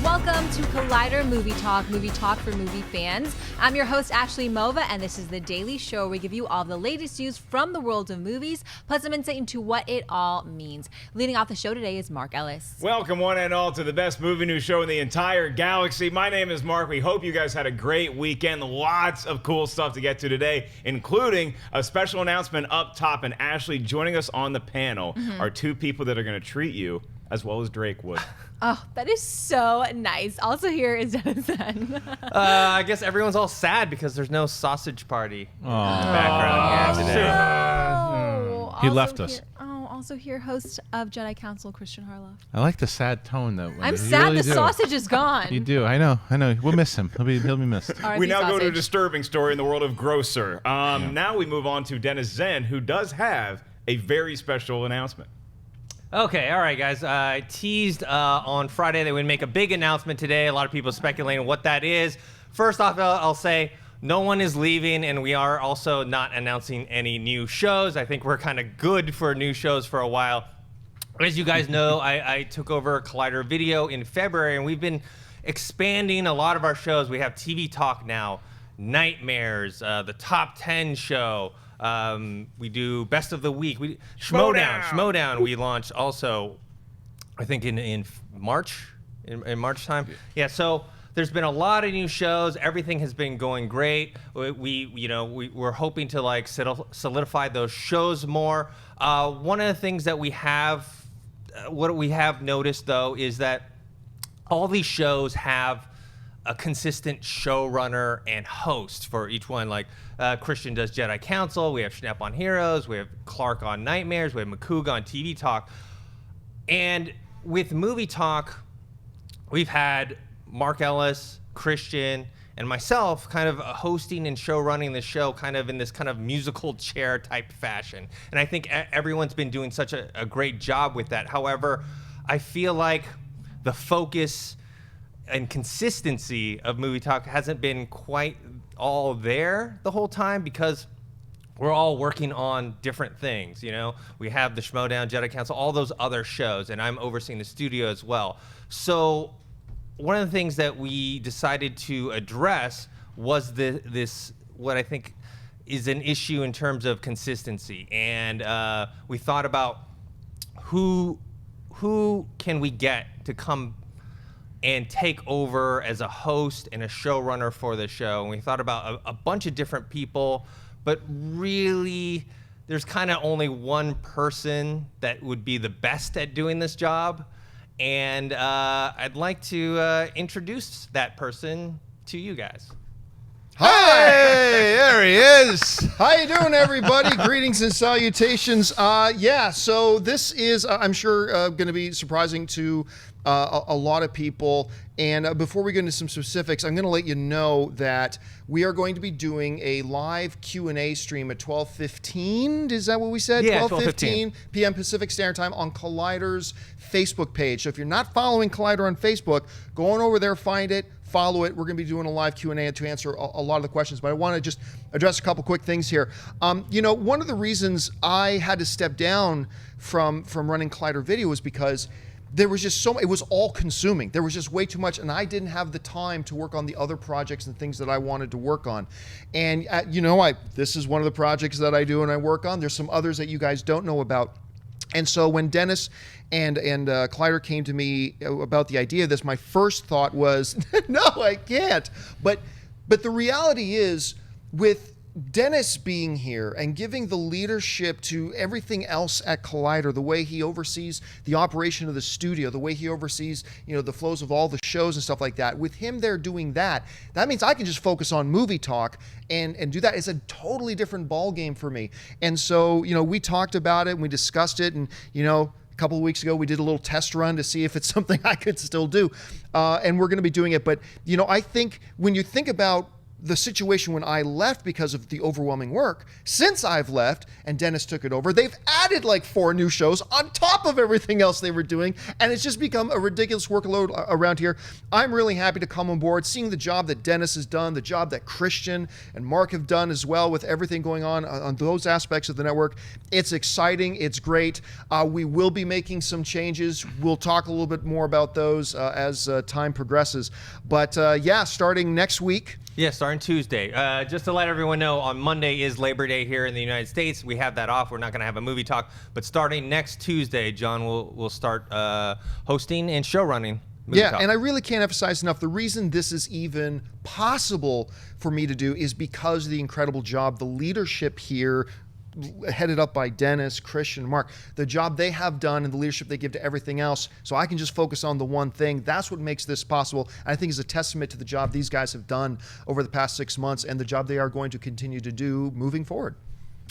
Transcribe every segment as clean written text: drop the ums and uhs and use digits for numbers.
Welcome to Collider Movie Talk for movie fans. I'm your host, Ashley Mova, and this is the daily show where we give you all the latest news from the world of movies, plus some insight into what it all means. Leading off the show today is Mark Ellis. Welcome one and all to the best movie news show in the entire galaxy. My name is Mark. We hope you guys had a great weekend. Lots of cool stuff to get to today, including a special announcement up top, and Ashley joining us on the panel are two people that are going to treat you as well as Drake would. Oh, that is so nice. Also here is Dennis. I guess everyone's all sad because there's no sausage party in the background here today. He left us. Also here, host of Jedi Council, Kristian Harloff. I like the sad tone though. I'm sad the sausage is gone. You do. I know. We'll miss him. He'll be missed. We now go to a disturbing story in the world of Grocer. Now we move on to Dennis Tzeng, who does have a very special announcement. Okay, all right, guys. I teased on Friday that we'd make a big announcement today. A lot of people speculating what that is. First off, I'll say no one is leaving, and we are also not announcing any new shows. I think we're kind of good for new shows for a while. As you guys know, I took over Collider Video in February, and we've been expanding a lot of our shows. We have TV Talk now, Nightmares, the Top 10 show. We do Best of the Week. Schmodown. We launched also, I think in March, in March time. Yeah. So there's been a lot of new shows. Everything has been going great. We're hoping to like solidify those shows more. One of the things that we have noticed though is that all these shows have a consistent showrunner and host for each one. Like Kristian does Jedi Council, we have Schnepp on Heroes, we have Clark on Nightmares, we have Makuga on TV Talk. And with Movie Talk, we've had Mark Ellis, Kristian, and myself kind of hosting and show running the show kind of in this kind of musical chair type fashion. And I think everyone's been doing such a great job with that. However, I feel like the focus and consistency of Movie Talk hasn't been quite all there the whole time because we're all working on different things. You know, we have the Schmodown, Jedi Council, all those other shows, and I'm overseeing the studio as well. So one of the things that we decided to address was this what I think is an issue in terms of consistency, and we thought about who can we get to come and take over as a host and a showrunner for the show. And we thought about a bunch of different people, but really there's kind of only one person that would be the best at doing this job. And I'd like to introduce that person to you guys. Hi, there he is. How you doing, everybody? Greetings and salutations. So this is, I'm sure, going to be surprising to a lot of people. And before we get into some specifics, I'm going to let you know that we are going to be doing a live Q&A stream at 12:15. Is that what we said? Yeah, 12:15 p.m. Pacific Standard Time on Collider's Facebook page. So if you're not following Collider on Facebook, go on over there, find it, follow it. We're going to be doing a live Q&A to answer a lot of the questions, but I want to just address a couple quick things here. One of the reasons I had to step down from running Collider Video was because there was just it was all consuming. There was just way too much, and I didn't have the time to work on the other projects and things that I wanted to work on. And this is one of the projects that I do and I work on. There's some others that you guys don't know about. And so when Dennis and Collider came to me about the idea of this, my first thought was, no, I can't. But the reality is, with Dennis being here and giving the leadership to everything else at Collider, the way he oversees the operation of the studio, the way he oversees, the flows of all the shows and stuff like that, with him there doing that means I can just focus on Movie Talk and do that. It's a totally different ball game for me. And so, we talked about it and we discussed it, and, a couple of weeks ago, we did a little test run to see if it's something I could still do. And we're going to be doing it. But, I think when you think about the situation when I left because of the overwhelming work. Since I've left and Dennis took it over, they've added like 4 new shows on top of everything else they were doing, and it's just become a ridiculous workload around here. I'm really happy to come on board, seeing the job that Dennis has done, the job that Kristian and Mark have done as well with everything going on those aspects of the network. It's exciting. It's great. We will be making some changes. We'll talk a little bit more about those as time progresses. But yeah, starting next week. Yeah, starting Tuesday. Just to let everyone know, on Monday is Labor Day here in the United States. We have that off. We're not going to have a movie talk. But starting next Tuesday, John will start hosting and show running. Yeah, and I really can't emphasize enough, the reason this is even possible for me to do is because of the incredible job the leadership here, headed up by Dennis, Kristian, and Mark, the job they have done and the leadership they give to everything else, so I can just focus on the one thing. That's what makes this possible. And I think is a testament to the job these guys have done over the past 6 months and the job they are going to continue to do moving forward.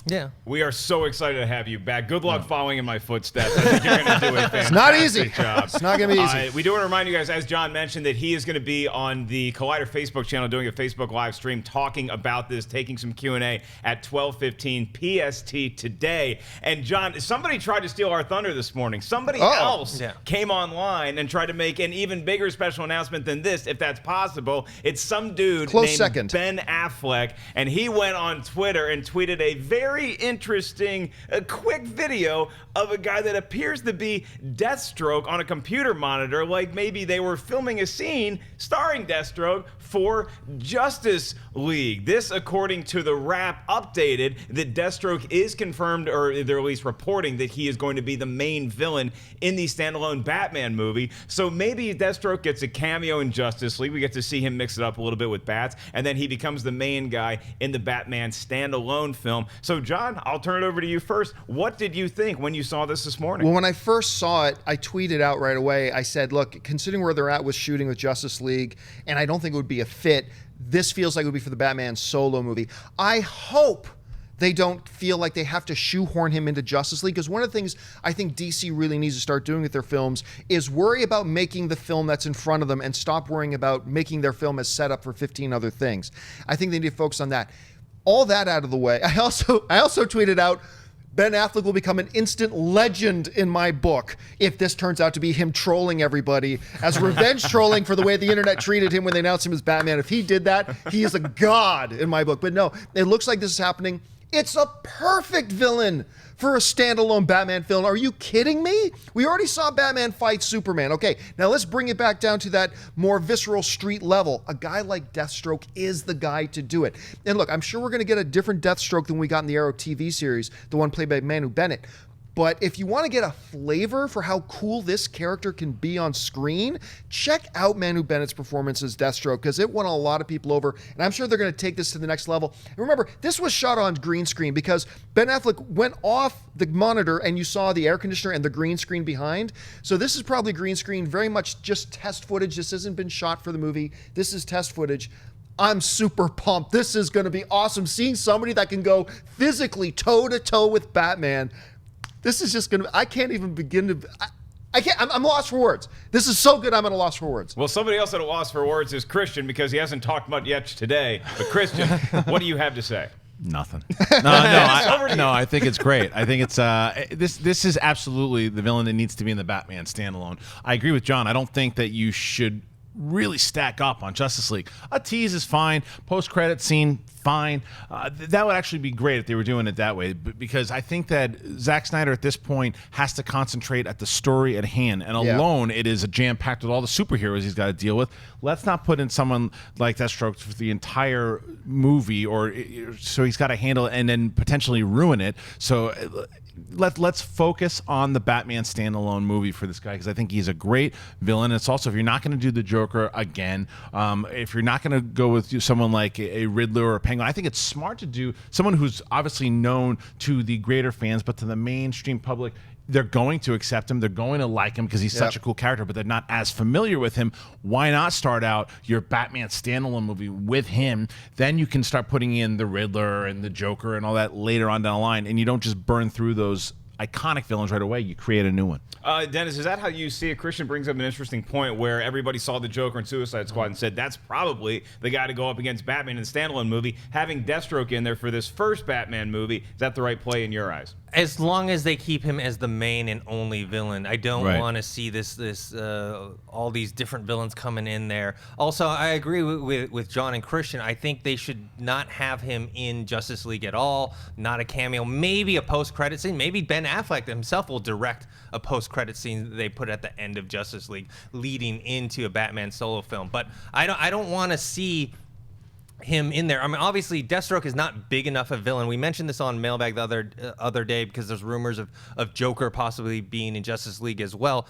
Yeah. We are so excited to have you back. Good luck following in my footsteps. I think you're going to do a fantastic It's not easy. job. It's not going to be easy. We do want to remind you guys, as John mentioned, that he is going to be on the Collider Facebook channel doing a Facebook live stream talking about this, taking some Q&A at 12:15 PST today. And John, somebody tried to steal our thunder this morning. Somebody else came online and tried to make an even bigger special announcement than this, if that's possible. It's some dude named Ben Affleck, and he went on Twitter and tweeted a very interesting, quick video of a guy that appears to be Deathstroke on a computer monitor, like maybe they were filming a scene starring Deathstroke for Justice League. This, according to the Wrap, updated that Deathstroke is confirmed, or they're at least reporting that he is going to be the main villain in the standalone Batman movie. So maybe Deathstroke gets a cameo in Justice League. We get to see him mix it up a little bit with bats, and then he becomes the main guy in the Batman standalone film. So John, I'll turn it over to you first. What did you think when you saw this morning? Well, when I first saw it, I tweeted out right away. I said, look, considering where they're at with shooting with Justice League, and I don't think it would be a fit, this feels like it would be for the Batman solo movie. I hope they don't feel like they have to shoehorn him into Justice League, because one of the things I think DC really needs to start doing with their films is worry about making the film that's in front of them and stop worrying about making their film as set up for 15 other things. I think they need to focus on that. All that out of the way, I also tweeted out, Ben Affleck will become an instant legend in my book if this turns out to be him trolling everybody as revenge trolling for the way the internet treated him when they announced him as Batman. If he did that, he is a god in my book. But no, it looks like this is happening. It's a perfect villain for a standalone Batman film. Are you kidding me? We already saw Batman fight Superman. Okay, now let's bring it back down to that more visceral street level. A guy like Deathstroke is the guy to do it. And look, I'm sure we're going to get a different Deathstroke than we got in the Arrow TV series, the one played by Manu Bennett. But if you want to get a flavor for how cool this character can be on screen, check out Manu Bennett's performance as Deathstroke, because it won a lot of people over, and I'm sure they're going to take this to the next level. And remember, this was shot on green screen because Ben Affleck went off the monitor and you saw the air conditioner and the green screen behind. So this is probably green screen, very much just test footage. This hasn't been shot for the movie. This is test footage. I'm super pumped. This is going to be awesome. Seeing somebody that can go physically toe-to-toe with Batman, this is just going to, I can't even begin to, I'm lost for words. This is so good, I'm at a loss for words. Well, somebody else at a loss for words is Kristian, because he hasn't talked much yet today. But Kristian, what do you have to say? Nothing. I think it's great. I think it's this is absolutely the villain that needs to be in the Batman standalone. I agree with John. I don't think that you should really stack up on Justice League. A tease is fine. Post-credit scene, fine. That would actually be great if they were doing it that way, because I think that Zack Snyder at this point has to concentrate at the story at hand, and alone it is a jam-packed with all the superheroes he's got to deal with. Let's not put in someone like Deathstroke for the entire movie, or so he's got to handle it and then potentially ruin it. So let's focus on the Batman standalone movie for this guy, because I think he's a great villain. It's also, if you're not going to do the Joker again, if you're not going to go with someone like a Riddler or a Penguin, I think it's smart to do someone who's obviously known to the greater fans, but to the mainstream public, they're going to accept him. They're going to like him because he's such a cool character, but they're not as familiar with him. Why not start out your Batman standalone movie with him? Then you can start putting in the Riddler and the Joker and all that later on down the line, and you don't just burn through those iconic villains right away, you create a new one. Dennis, is that how you see it? Kristian brings up an interesting point where everybody saw the Joker in Suicide Squad and said that's probably the guy to go up against Batman in the standalone movie. Having Deathstroke in there for this first Batman movie, is that the right play in your eyes? As long as they keep him as the main and only villain, I don't Right. want to see all these different villains coming in there. Also, I agree with John and Kristian. I think they should not have him in Justice League at all. Not a cameo, maybe a post-credit scene. Maybe Ben Affleck himself will direct a post-credit scene that they put at the end of Justice League, leading into a Batman solo film. But I don't want to see him in there. I mean, obviously, Deathstroke is not big enough a villain. We mentioned this on Mailbag the other day because there's rumors of Joker possibly being in Justice League as well.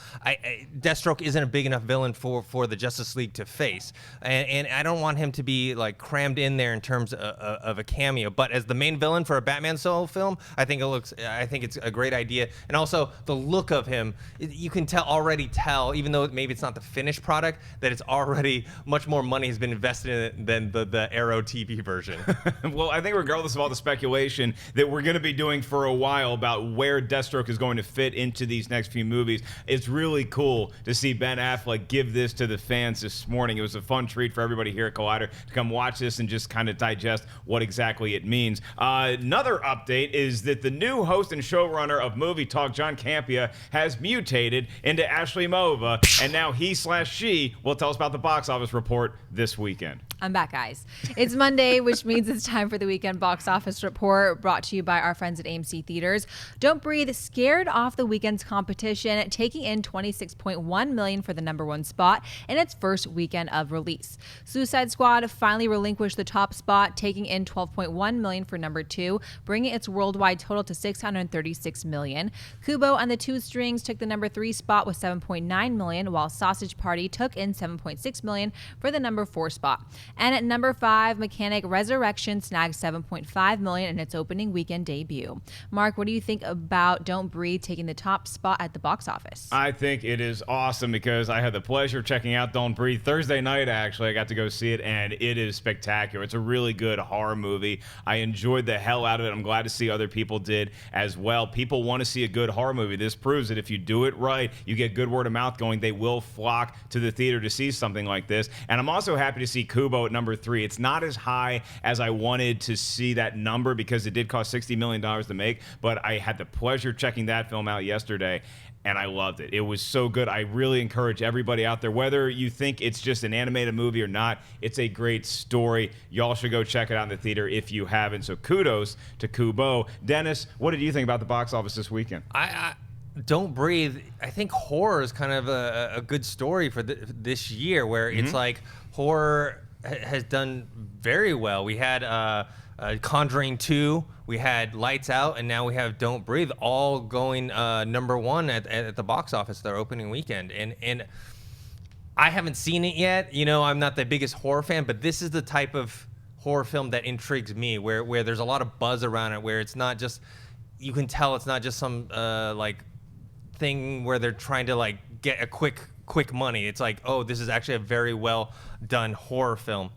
Deathstroke isn't a big enough villain for the Justice League to face, and I don't want him to be like crammed in there in terms of a cameo. But as the main villain for a Batman solo film, I think it's a great idea. And also the look of him, you can already tell, even though maybe it's not the finished product, that it's already much more money has been invested in it than the Arrow TV version. Well, I think regardless of all the speculation that we're going to be doing for a while about where Deathstroke is going to fit into these next few movies, it's really cool to see Ben Affleck give this to the fans this morning. It was a fun treat for everybody here at Collider to come watch this and just kind of digest what exactly it means. Another update is that the new host and showrunner of Movie Talk, John Campea, has mutated into Ashley Mova, and now he/she will tell us about the box office report this weekend. I'm back, guys. It's Monday, which means it's time for the weekend box office report brought to you by our friends at AMC Theatres. Don't Breathe scared off the weekend's competition, taking in $26.1 million for the #1 spot in its first weekend of release. Suicide Squad finally relinquished the top spot, taking in $12.1 million for #2, bringing its worldwide total to $636 million. Kubo and the Two Strings took the #3 spot with $7.9 million, while Sausage Party took in $7.6 million for the #4 spot. And at #5, Mechanic Resurrection snagged $7.5 million in its opening weekend debut. Mark, what do you think about Don't Breathe taking the top spot at the box office? I think it is awesome because I had the pleasure of checking out Don't Breathe Thursday night, actually. I got to go see it, and it is spectacular. It's a really good horror movie. I enjoyed the hell out of it. I'm glad to see other people did as well. People want to see a good horror movie. This proves that if you do it right, you get good word of mouth going, they will flock to the theater to see something like this. And I'm also happy to see Kubo at #3. It's not as high as I wanted to see that number because it did cost $60 million to make, but I had the pleasure of checking that film out yesterday, and I loved it. It was so good. I really encourage everybody out there, whether you think it's just an animated movie or not, it's a great story. Y'all should go check it out in the theater if you haven't. So kudos to Kubo. Dennis, what did you think about the box office this weekend? Don't Breathe, I think horror is kind of a good story for this year, where it's like horror has done very well. We had Conjuring 2, we had Lights Out, and now we have Don't Breathe, all going #1 at the box office their opening weekend. And I haven't seen it yet. You know, I'm not the biggest horror fan, but this is the type of horror film that intrigues me, where there's a lot of buzz around it, where it's not just, you can tell it's not just some like thing where they're trying to like get a quick money. It's like, oh, this is actually a very well done horror film.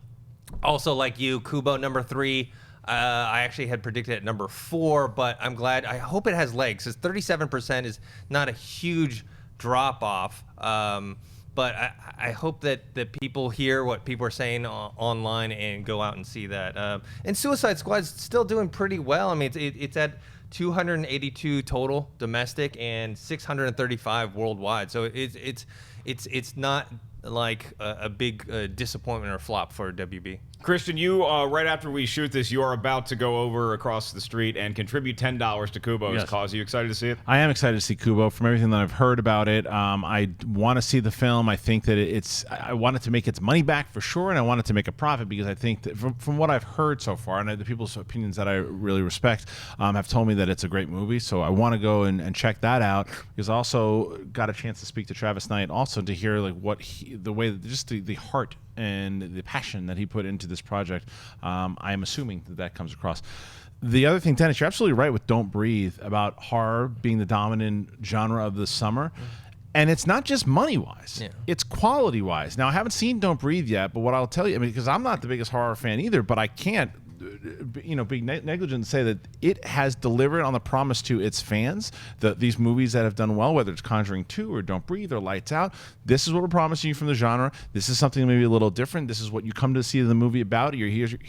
Also, like you, Kubo #3, I actually had predicted at #4, but I'm glad. I hope it has legs, because 37% is not a huge drop off. But I hope that people hear what people are saying online and go out and see that. And Suicide Squad's still doing pretty well. I mean, it's at 282 total domestic and 635 worldwide. So it's not like a big disappointment or flop for WB. Kristian, you, right after we shoot this, you are about to go over across the street and contribute $10 to Kubo's cause. Are you excited to see it? I am excited to see Kubo. From everything that I've heard about it, I want to see the film. I think that I want it to make its money back for sure, and I want it to make a profit, because I think that from what I've heard so far, and the people's opinions that I really respect have told me that it's a great movie. So I want to go and check that out, because I also got a chance to speak to Travis Knight also to hear like the heart and the passion that he put into this project. I am assuming that comes across. The other thing, Dennis, you're absolutely right with Don't Breathe about horror being the dominant genre of the summer. And it's not just money-wise. Yeah. It's quality-wise. Now, I haven't seen Don't Breathe yet, but what I'll tell you, I mean, because I'm not the biggest horror fan either, but I can't be negligent and say that it has delivered on the promise to its fans. These movies that have done well, whether it's Conjuring 2 or Don't Breathe or Lights Out, this is what we're promising you from the genre. This is something maybe a little different. This is what you come to see the movie about.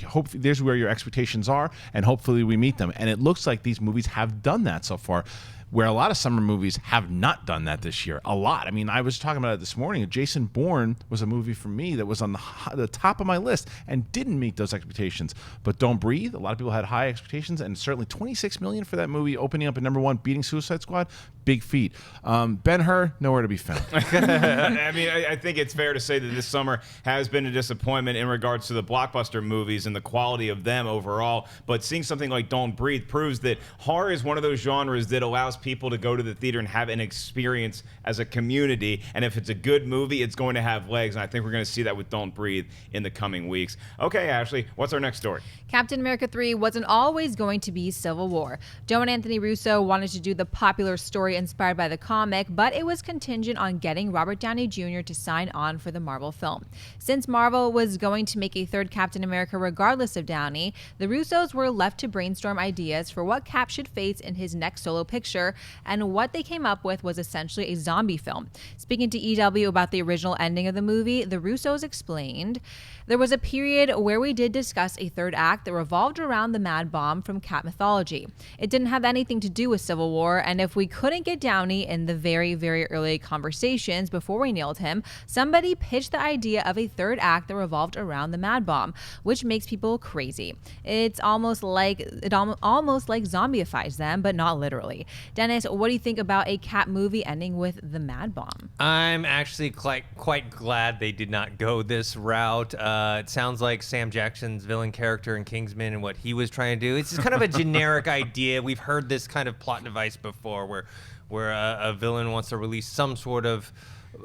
Hopefully, there's where your expectations are, and hopefully we meet them. And it looks like these movies have done that so far, where a lot of summer movies have not done that this year. A lot. I mean, I was talking about it this morning. Jason Bourne was a movie for me that was on the top of my list and didn't meet those expectations. But Don't Breathe, a lot of people had high expectations, and certainly $26 million for that movie, opening up at number 1, beating Suicide Squad. Big feat. Ben-Hur, nowhere to be found. I mean, I think it's fair to say that this summer has been a disappointment in regards to the blockbuster movies and the quality of them overall. But seeing something like Don't Breathe proves that horror is one of those genres that allows people to go to the theater and have an experience as a community. And if it's a good movie, it's going to have legs. And I think we're going to see that with Don't Breathe in the coming weeks. Okay, Ashley, what's our next story? Captain America 3 wasn't always going to be Civil War. Joe and Anthony Russo wanted to do the popular story inspired by the comic, but it was contingent on getting Robert Downey Jr. to sign on for the Marvel film. Since Marvel was going to make a third Captain America regardless of Downey, the Russos were left to brainstorm ideas for what Cap should face in his next solo picture, and what they came up with was essentially a zombie film. Speaking to EW about the original ending of the movie, the Russos explained, "There was a period where we did discuss a third act that revolved around the Mad Bomb from Cap mythology. It didn't have anything to do with Civil War, and if we couldn't get Downey in the very, very early conversations before we nailed him, somebody pitched the idea of a third act that revolved around the Mad Bomb, which makes people crazy. It almost zombifies them, but not literally." Dennis, what do you think about a Cap movie ending with the Mad Bomb? I'm actually quite glad they did not go this route. It sounds like Sam Jackson's villain character in Kingsman and what he was trying to do. It's just kind of a generic idea. We've heard this kind of plot device before where a villain wants to release some sort of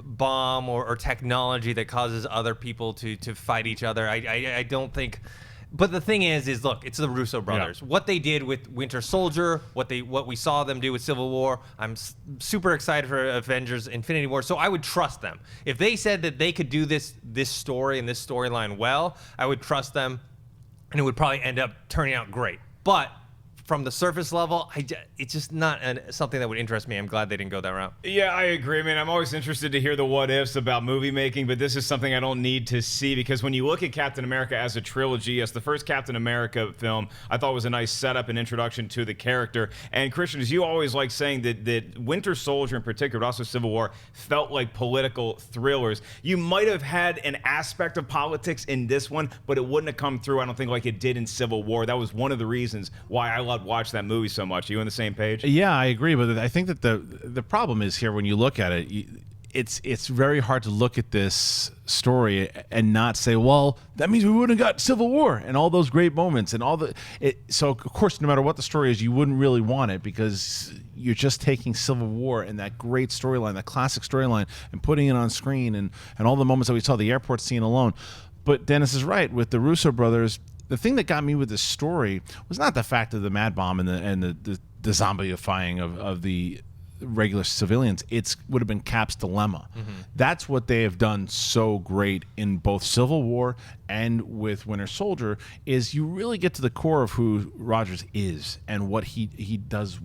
bomb or technology that causes other people to fight each other. I don't think... But the thing is look, it's the Russo brothers. Yeah. What they did with Winter Soldier, what we saw them do with Civil War. I'm super excited for Avengers: Infinity War. So I would trust them. If they said that they could do this story and this storyline well, I would trust them, and it would probably end up turning out great. But from the surface level, it's just not something that would interest me. I'm glad they didn't go that route. Yeah, I agree. I mean, I'm always interested to hear the what-ifs about movie making, but this is something I don't need to see, because when you look at Captain America as a trilogy, yes, the first Captain America film I thought was a nice setup and introduction to the character. And Kristian, as you always like saying, that Winter Soldier in particular, but also Civil War, felt like political thrillers. You might have had an aspect of politics in this one, but it wouldn't have come through, I don't think, like it did in Civil War. That was one of the reasons why I watch that movie so much. Are you on the same page? Yeah, I agree, but I think that the problem is here when you look at it, it's very hard to look at this story and not say, well, that means we wouldn't have got Civil War and all those great moments and so of course, no matter what the story is, you wouldn't really want it, because you're just taking Civil War and that great storyline, that classic storyline, and putting it on screen and all the moments that we saw, the airport scene alone. But Dennis is right, with the Russo brothers, the thing that got me with this story was not the fact of the Mad Bomb and the zombieifying of the regular civilians. It would have been Cap's dilemma. Mm-hmm. That's what they have done so great in both Civil War and with Winter Soldier, is you really get to the core of who Rogers is and what he does.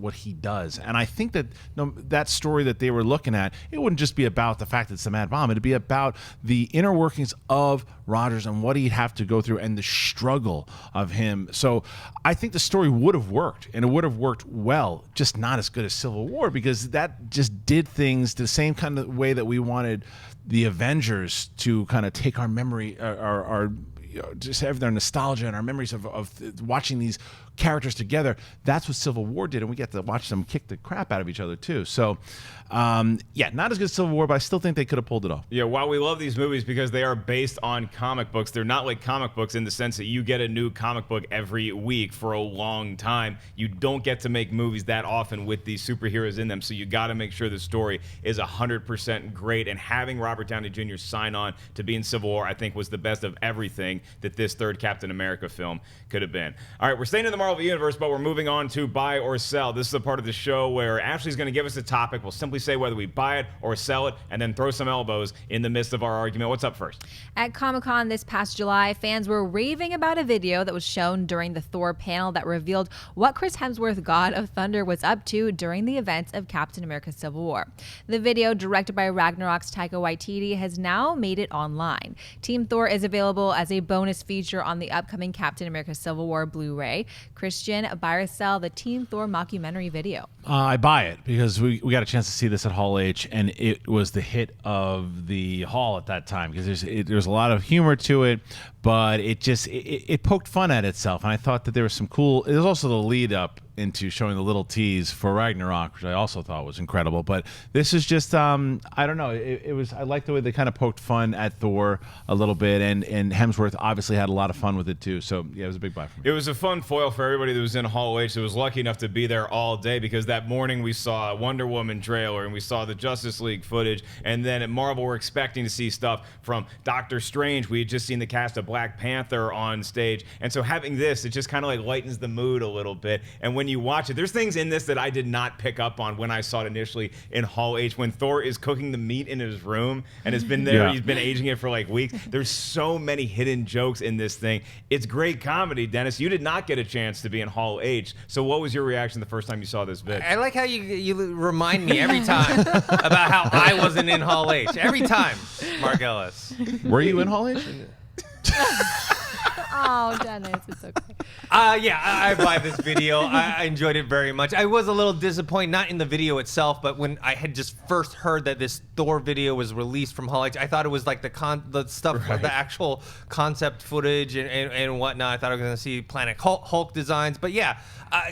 And I think that that story that they were looking at, it wouldn't just be about the fact that it's the Mad Bomb. It'd be about the inner workings of Rogers and what he'd have to go through and the struggle of him. So I think the story would have worked, and it would have worked well, just not as good as Civil War, because that just did things the same kind of way that we wanted the Avengers to kind of take our memory, our just have their nostalgia and our memories of watching these characters together. That's what Civil War did, and we get to watch them kick the crap out of each other too. So not as good as Civil War, but I still think they could have pulled it off. Yeah, while we love these movies because they are based on comic books, they're not like comic books in the sense that you get a new comic book every week for a long time. You don't get to make movies that often with these superheroes in them, so you got to make sure the story is 100% great, and having Robert Downey Jr. sign on to be in Civil War, I think, was the best of everything that this third Captain America film could have been. All right, we're staying in the Marvel Marvel Universe, but we're moving on to buy or sell. This is the part of the show where Ashley's going to give us a topic. We'll simply say whether we buy it or sell it, and then throw some elbows in the midst of our argument. What's up first? At Comic-Con this past July, fans were raving about a video that was shown during the Thor panel that revealed what Chris Hemsworth, God of Thunder, was up to during the events of Captain America Civil War. The video, directed by Ragnarok's Taika Waititi, has now made it online. Team Thor is available as a bonus feature on the upcoming Captain America Civil War Blu-ray. Kristian, buy or sell the Team Thor mockumentary video? I buy it because we got a chance to see this at Hall H, and it was the hit of the hall at that time because there's a lot of humor to it, but it poked fun at itself, and I thought that there was some cool. It was also the lead up into showing the little tease for Ragnarok, which I also thought was incredible. But this is just I don't know. It was, I like the way they kind of poked fun at Thor a little bit, and Hemsworth obviously had a lot of fun with it too. So yeah, it was a big buy for me. It was a fun foil for everybody that was in Hall H that was lucky enough to be there all day, because that morning we saw a Wonder Woman trailer and we saw the Justice League footage, and then at Marvel we're expecting to see stuff from Doctor Strange. We had just seen the cast of Black Panther on stage, and so having this, it just kind of like lightens the mood a little bit. And when you watch it, there's things in this that I did not pick up on when I saw it initially in Hall H. When Thor is cooking the meat in his room and has been there, he's been aging it for like weeks. There's so many hidden jokes in this thing. It's great comedy. Dennis, you did not get a chance to be in Hall H, so what was your reaction the first time you saw this vid? I like how you remind me every time about how I wasn't in Hall H. Every time, Mark Ellis. Were you in Hall H? Oh, Dennis, it's okay. Yeah, I buy this video. I enjoyed it very much. I was a little disappointed, not in the video itself, but when I had just first heard that this Thor video was released from Hall H, I thought it was like the stuff, right, the actual concept footage and whatnot. I thought I was going to see Planet Hulk designs. But yeah,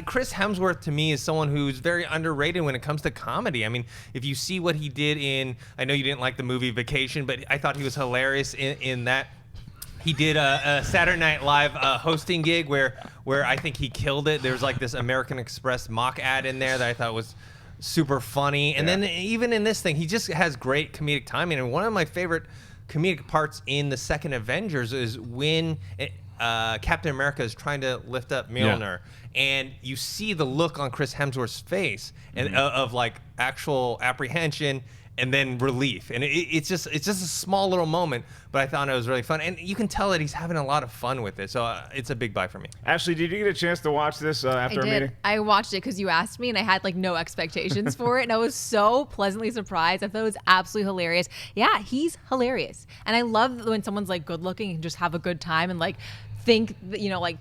Chris Hemsworth to me is someone who's very underrated when it comes to comedy. I mean, if you see what he did in, I know you didn't like the movie Vacation, but I thought he was hilarious in that. He did a Saturday Night Live hosting gig where I think he killed it. There's like this American Express mock ad in there that I thought was super funny. And then even in this thing, he just has great comedic timing. And one of my favorite comedic parts in the second Avengers is when Captain America is trying to lift up Mjolnir. And you see the look on Chris Hemsworth's face and of like actual apprehension and then relief, and it's just a small little moment, but I thought it was really fun, and you can tell that he's having a lot of fun with it. So it's a big buy for me. Ashley, did you get a chance to watch this after our meeting? I watched it because you asked me, and I had like no expectations for it, and I was so pleasantly surprised. I thought it was absolutely hilarious. Yeah, he's hilarious, and I love when someone's like good looking and just have a good time and like think, you know, like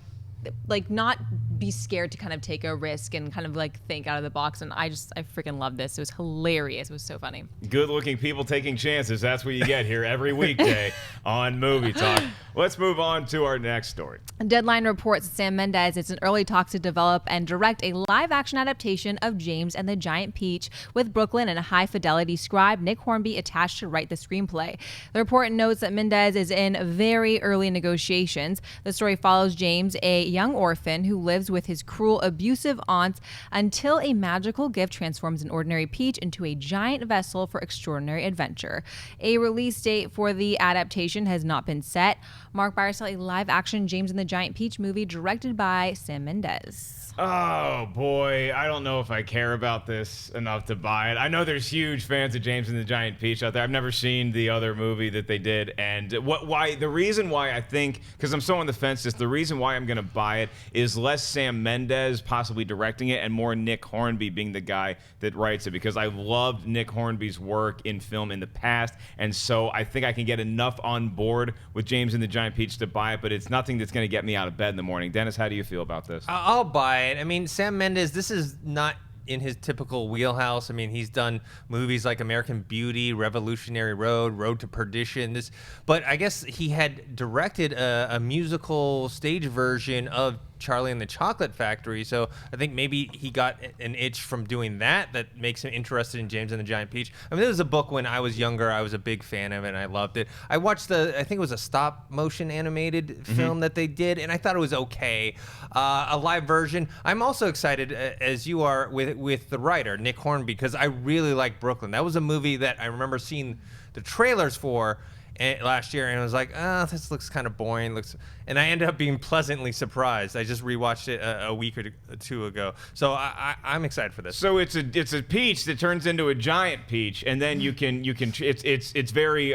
not be scared to kind of take a risk and kind of like think out of the box. And I freaking love this. It was hilarious. It was so funny. Good looking people taking chances. That's what you get here every weekday on Movie Talk. Let's move on to our next story. Deadline reports that Sam Mendes is in early talks to develop and direct a live-action adaptation of James and the Giant Peach, with Brooklyn and high-fidelity scribe Nick Hornby attached to write the screenplay. The report notes that Mendes is in very early negotiations. The story follows James, a young orphan who lives with his cruel, abusive aunt until a magical gift transforms an ordinary peach into a giant vessel for extraordinary adventure. A release date for the adaptation has not been set. Mark Barsell, a live-action James and the Giant Peach movie directed by Sam Mendes. Oh boy, I don't know if I care about this enough to buy it. I know there's huge fans of James and the Giant Peach out there. I've never seen the other movie that they did, and the reason why I think, because I'm so on the fence, the reason why I'm going to buy it is less Sam Mendes possibly directing it and more Nick Hornby being the guy that writes it, because I loved Nick Hornby's work in film in the past, and so I think I can get enough on board with James and the Giant Peach to buy it, but it's nothing that's going to get me out of bed in the morning. Dennis, how do you feel about this? I'll buy it. I mean, Sam Mendes, this is not in his typical wheelhouse. I mean, he's done movies like American Beauty, Revolutionary Road, Road to Perdition. But I guess he had directed a musical stage version of Charlie and the Chocolate Factory, so I think maybe he got an itch from doing that makes him interested in James and the Giant Peach. I mean, this was a book when I was younger. I was a big fan of it, and I loved it. I watched I think it was a stop-motion animated film that they did, and I thought it was okay. A live version. I'm also excited, as you are, with the writer, Nick Hornby, because I really like Brooklyn. That was a movie that I remember seeing the trailers for, last year, and I was like, this looks kind of boring. And I ended up being pleasantly surprised. I just rewatched it a week or two ago, so I'm excited for this. So it's a peach that turns into a giant peach, and then you can it's very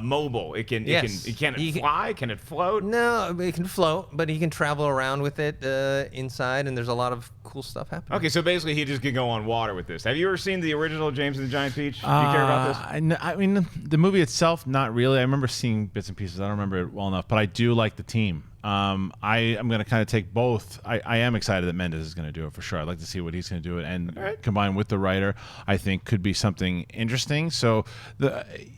mobile. It can fly? Can it float? No, it can float, but he can travel around with it inside, and there's a lot of cool stuff happening. Okay, so basically he just can go on water with this. Have you ever seen the original James and the Giant Peach? Do you care about this? I mean, the movie itself, not really. I remember seeing bits and pieces. I don't remember it well enough, but I do like the team. I am going to kind of take both. I am excited that Mendes is going to do it for sure. I'd like to see what he's going to do it, and combined with the writer, I think could be something interesting. So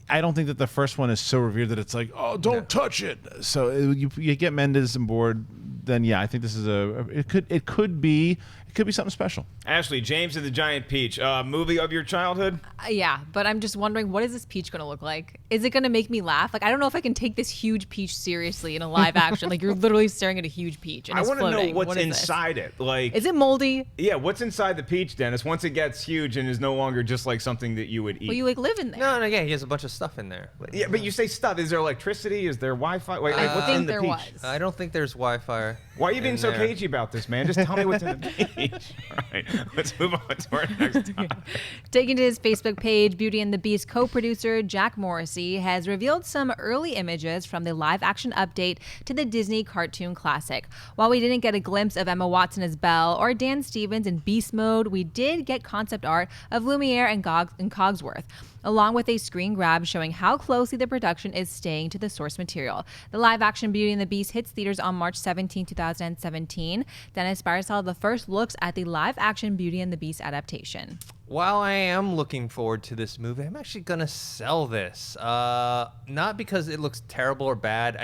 I don't think that the first one is so revered that it's like, oh, don't touch it. So you get Mendes on board, then yeah, I think this is it could be something special. Ashley, James and the Giant Peach, movie of your childhood? Yeah, but I'm just wondering, what is this peach going to look like? Is it going to make me laugh? Like, I don't know if I can take this huge peach seriously in a live action. Like, you're literally staring at a huge peach and I it's want to know floating. what's inside it. Like, is it moldy? Yeah, what's inside the peach, Dennis? Once it gets huge and is no longer just like something that you would eat. Well, you like live in there. No, yeah, he has a bunch of stuff in there. Yeah, but you say stuff. Is there electricity? Is there Wi-Fi? Wait, what's in the peach? I don't think there's Wi-Fi. Why are you being so cagey about this, man? Just tell me what's in the peach. All right, let's move on to our next topic. Taking to his Facebook page, Beauty and the Beast co-producer Jack Morrissey has revealed some early images from the live-action update to the Disney cartoon classic. While we didn't get a glimpse of Emma Watson as Belle or Dan Stevens in Beast mode, we did get concept art of Lumiere and Cogsworth, along with a screen grab showing how closely the production is staying to the source material. The live-action Beauty and the Beast hits theaters on March 17, 2017. Dennis Barisal, the first looks at the live-action Beauty and the Beast adaptation. While I am looking forward to this movie, I'm actually gonna sell this. Not because it looks terrible or bad.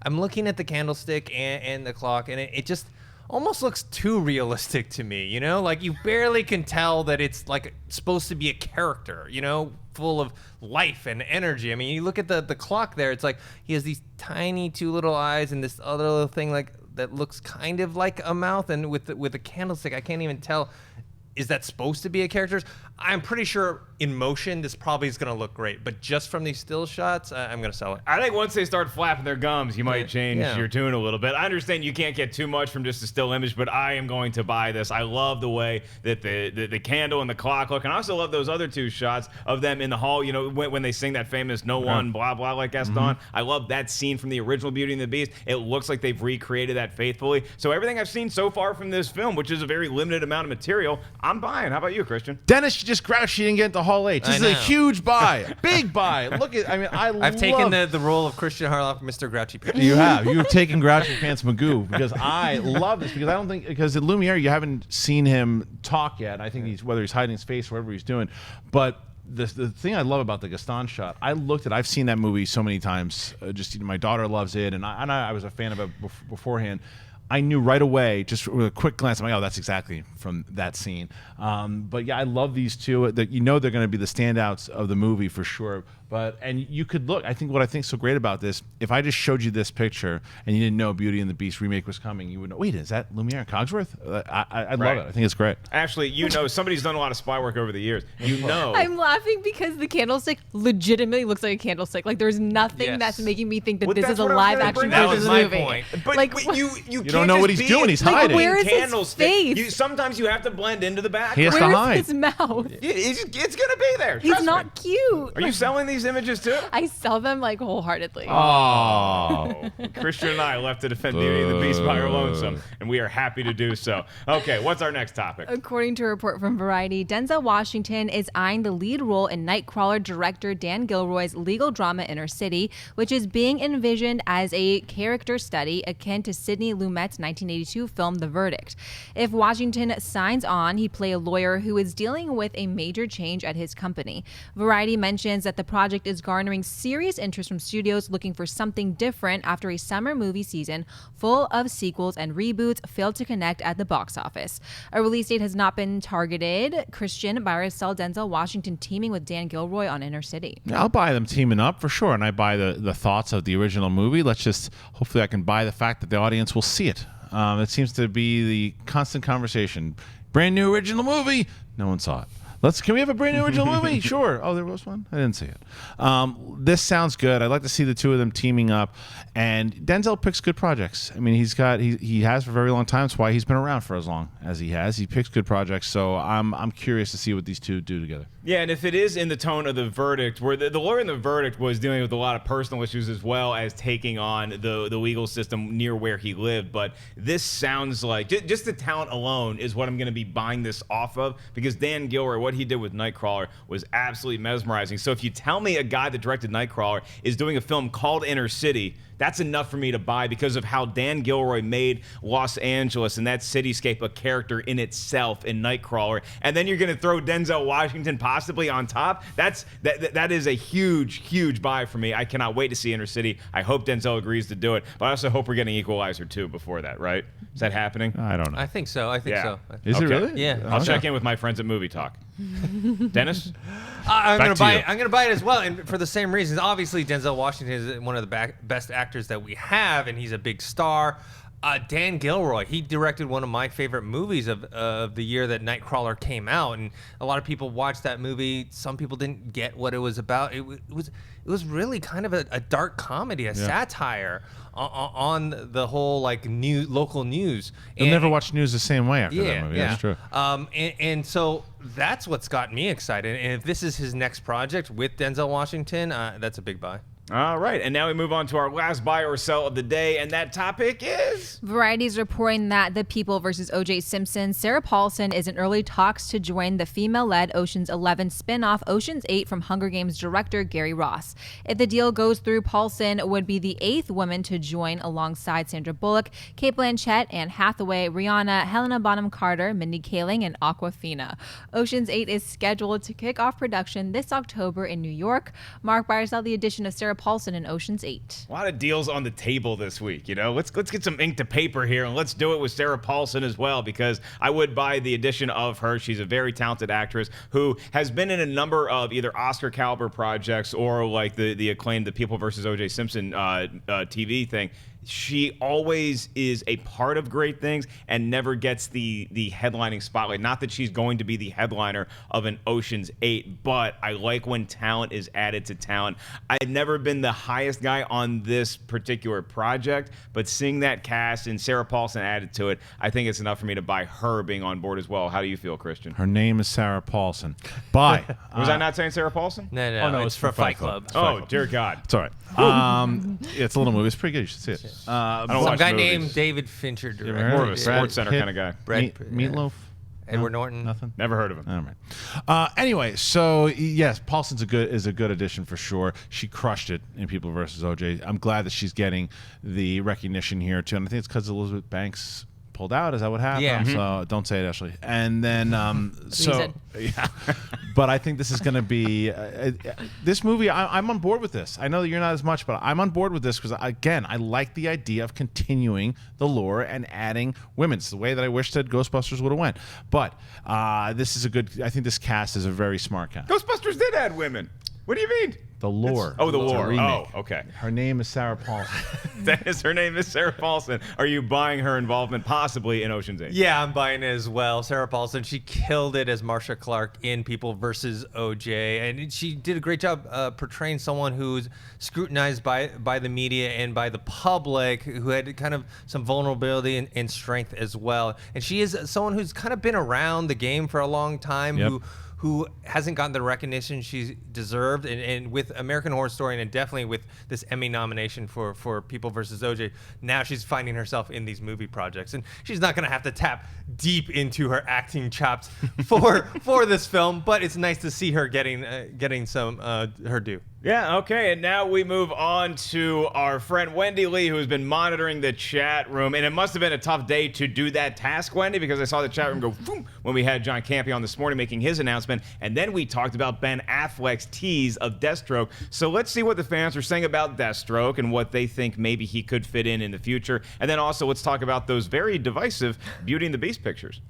I'm looking at the candlestick and the clock, and it just almost looks too realistic to me. You know, like you barely can tell that it's like supposed to be a character. You know, full of life and energy. I mean, you look at the clock there. It's like he has these tiny two little eyes and this other little thing like that looks kind of like a mouth. And with the candlestick, I can't even tell. Is that supposed to be a character? I'm pretty sure in motion, this probably is going to look great. But just from these still shots, I'm going to sell it. I think once they start flapping their gums, you might change your tune a little bit. I understand you can't get too much from just a still image, but I am going to buy this. I love the way that the candle and the clock look. And I also love those other two shots of them in the hall, you know, when they sing that famous no one, blah, blah, like Gaston. I love that scene from the original Beauty and the Beast. It looks like they've recreated that faithfully. So everything I've seen so far from this film, which is a very limited amount of material, I'm buying. How about you, Kristian? Dennis, you just grouched you didn't get into Hall H. This is a huge buy. Big buy. Look at, I've taken the role of Kristian Harloff, Mr. Grouchy Pants. You have taken Grouchy Pants Magoo, because I love this, because I don't think, because at Lumiere you haven't seen him talk yet. I think whether he's hiding his face or whatever he's doing, but the thing I love about the Gaston shot, I've seen that movie so many times. My daughter loves it, and I was a fan of it beforehand. I knew right away, just with a quick glance, I'm like, oh, that's exactly from that scene. But yeah, I love these two. That they're going to be the standouts of the movie for sure. And you could look. I think what I think is so great about this, if I just showed you this picture and you didn't know Beauty and the Beast remake was coming, you would know. Wait, is that Lumiere and Cogsworth? I love it. I think it's great. Actually, you know, somebody's done a lot of spy work over the years. You know, I'm laughing because the candlestick legitimately looks like a candlestick. Like there's nothing that's making me think that this is a live action version of the movie. Point. But like, you don't know what he's doing. He's hiding. Where is his face? Sometimes you have to blend into the background. He has to hide. Where is his mouth? It's gonna be there. He's not cute. Are you selling these images too? I sell them like wholeheartedly. Oh, Kristian and I left to defend Beauty and the Beast by our lonesome, and we are happy to do so. Okay, what's our next topic? According to a report from Variety, Denzel Washington is eyeing the lead role in Nightcrawler director Dan Gilroy's legal drama Inner City, which is being envisioned as a character study akin to Sidney Lumet's 1982 film The Verdict. If Washington signs on, he'd play a lawyer who is dealing with a major change at his company. Variety mentions that the project is garnering serious interest from studios looking for something different after a summer movie season full of sequels and reboots failed to connect at the box office. A release date has not been targeted. Kristian Barisal, Denzel Washington teaming with Dan Gilroy on Inner City. I'll buy them teaming up for sure, and I buy the thoughts of the original movie. Hopefully I can buy the fact that the audience will see it. It seems to be the constant conversation. Brand new original movie, no one saw it. Can we have a brand new original movie? Sure. Oh, there was one? I didn't see it. This sounds good. I'd like to see the two of them teaming up. And Denzel picks good projects. I mean, he has for a very long time. That's why he's been around for as long as he has. He picks good projects. So I'm curious to see what these two do together. Yeah, and if it is in the tone of The Verdict, where the lawyer in The Verdict was dealing with a lot of personal issues as well as taking on the legal system near where he lived, but this sounds like just the talent alone is what I'm going to be buying this off of, because Dan Gilroy, what he did with Nightcrawler was absolutely mesmerizing. So if you tell me a guy that directed Nightcrawler is doing a film called Inner City, that's enough for me to buy because of how Dan Gilroy made Los Angeles and that cityscape a character in itself in Nightcrawler. And then you're going to throw Denzel Washington possibly on top. That is a huge buy for me. I cannot wait to see Inner City. I hope Denzel agrees to do it, but I also hope we're getting Equalizer 2 before that, right? Is that happening? I don't know. I think so. Yeah. Is it really? Yeah. I'll check in with my friends at Movie Talk. Dennis? I'm Back gonna to buy you. it. I'm gonna buy it as well, and for the same reasons. Obviously, Denzel Washington is one of the best actors that we have, and he's a big star. Dan Gilroy, he directed one of my favorite movies of the year that Nightcrawler came out, and a lot of people watched that movie. Some people didn't get what it was about. It was really kind of a dark comedy, a satire on the whole like local news. You'll never watch news the same way after that movie. Yeah. That's true. And so that's what's got me excited. And if this is his next project with Denzel Washington, that's a big buy. All right, and now we move on to our last buy or sell of the day, and that topic is... Variety's reporting that The People versus O.J. Simpson, Sarah Paulson is in early talks to join the female-led Ocean's 11 spin-off Ocean's 8 from Hunger Games director Gary Ross. If the deal goes through, Paulson would be the 8th woman to join alongside Sandra Bullock, Cate Blanchett, Anne Hathaway, Rihanna, Helena Bonham Carter, Mindy Kaling, and Awkwafina. Ocean's 8 is scheduled to kick off production this October in New York. Mark, buy or sell the addition of Sarah Paulson in Ocean's 8. A lot of deals on the table this week, you know. Let's get some ink to paper here, and let's do it with Sarah Paulson as well, because I would buy the addition of her. She's a very talented actress who has been in a number of either Oscar caliber projects or like the acclaimed The People versus O.J. Simpson TV thing. She always is a part of great things and never gets the headlining spotlight. Not that she's going to be the headliner of an Ocean's 8, but I like when talent is added to talent. I've never been the highest guy on this particular project, but seeing that cast and Sarah Paulson added to it, I think it's enough for me to buy her being on board as well. How do you feel, Kristian? Her name is Sarah Paulson. Buy. Was I not saying Sarah Paulson? No, it's for Fight Club. Oh, dear God. It's all right. It's a little movie. It's pretty good. You should see it. I don't Some watch guy movies. named David Fincher directed. More of a it. sports center kind of guy. Meatloaf. Edward Norton. Nothing. Never heard of him. All right. Anyway, so yes, Paulson's a good addition for sure. She crushed it in People versus OJ. I'm glad that she's getting the recognition here too, and I think it's because Elizabeth Banks pulled out. Is that what happened? Yeah. So don't say it, Ashley. And then yeah. But I think this is going to be this movie. I'm on board with this. I know that you're not as much, but I'm on board with this because again, I like the idea of continuing the lore and adding women. It's the way that I wish that Ghostbusters would have went. But this is a good. I think this cast is a very smart cast. Ghostbusters did add women. What do you mean? The lore. Oh, the It's a lore. remake. Oh, okay. Her name is Sarah Paulson. Her name is Sarah Paulson. Are you buying her involvement possibly in Ocean's 8? Yeah, I'm buying it as well. Sarah Paulson, she killed it as Marsha Clark in People versus OJ, and she did a great job portraying someone who's scrutinized by the media and by the public, who had kind of some vulnerability and strength as well. And she is someone who's kind of been around the game for a long time, Yep. who hasn't gotten the recognition she's deserved, and with American Horror Story, and definitely with this Emmy nomination for People versus OJ, now she's finding herself in these movie projects, and she's not going to have to tap deep into her acting chops for this film, but it's nice to see her getting some her due. Yeah, okay, and now we move on to our friend Wendy Lee, who has been monitoring the chat room, and it must have been a tough day to do that task, Wendy, because I saw the chat room go boom when we had John Campy on this morning making his announcement, and then we talked about Ben Affleck's tease of Deathstroke. So let's see what the fans are saying about Deathstroke and what they think maybe he could fit in the future, and then also let's talk about those very divisive Beauty and the Beast pictures.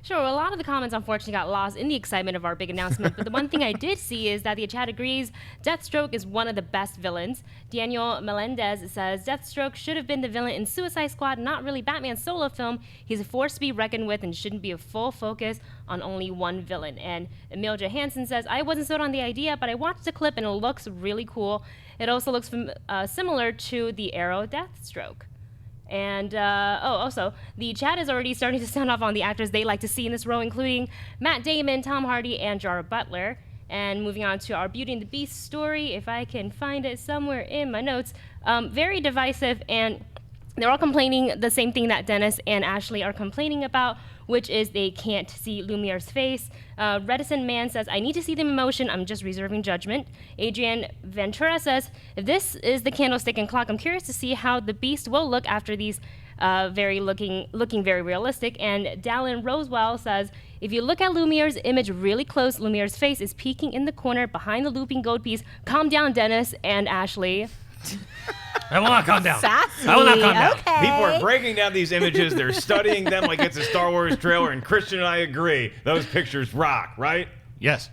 Sure, well, a lot of the comments unfortunately got lost in the excitement of our big announcement, but the one thing I did see is that the chat agrees Deathstroke is one of the best villains. Daniel Mendes says Deathstroke should have been the villain in Suicide Squad, not really Batman's solo film. He's a force to be reckoned with and shouldn't be a full focus on only one villain. And Emil Johansson says, I wasn't sold on the idea, but I watched the clip and it looks really cool. It also looks similar to the Arrow Deathstroke. And, also, the chat is already starting to sound off on the actors they like to see in this role, including Matt Damon, Tom Hardy, and Gerard Butler. And moving on to our Beauty and the Beast story, if I can find it somewhere in my notes. Very divisive, and they're all complaining the same thing that Dennis and Ashley are complaining about, which is they can't see Lumiere's face. Reticent Man says, I need to see them in motion. I'm just reserving judgment. Adrian Ventura says, if this is the candlestick and clock, I'm curious to see how the Beast will look after these looking very realistic. And Dallin Rosewell says, if you look at Lumiere's image really close, Lumiere's face is peeking in the corner behind the looping gold piece. Calm down, Dennis and Ashley. I will not calm down. Sassy. I will not calm down. Okay. People are breaking down these images. They're studying them like it's a Star Wars trailer, and Kristian and I agree. Those pictures rock, right? Yes.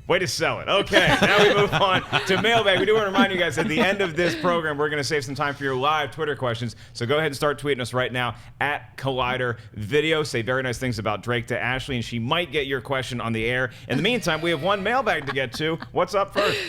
Way to sell it. Okay, now we move on to mailbag. We do want to remind you guys at the end of this program, we're going to save some time for your live Twitter questions. So go ahead and start tweeting us right now at Collider Video. Say very nice things about Drake to Ashley, and she might get your question on the air. In the meantime, we have one mailbag to get to. What's up first?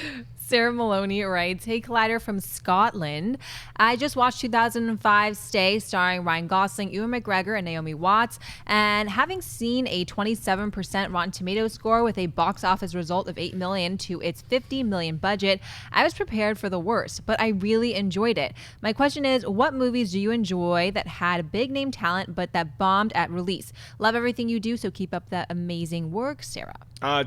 Sarah Maloney writes, hey, Collider from Scotland. I just watched 2005 Stay, starring Ryan Gosling, Ewan McGregor, and Naomi Watts. And having seen a 27% Rotten Tomatoes score with a box office result of $8 million to its $50 million budget, I was prepared for the worst, but I really enjoyed it. My question is, what movies do you enjoy that had big name talent but that bombed at release? Love everything you do, so keep up that amazing work, Sarah.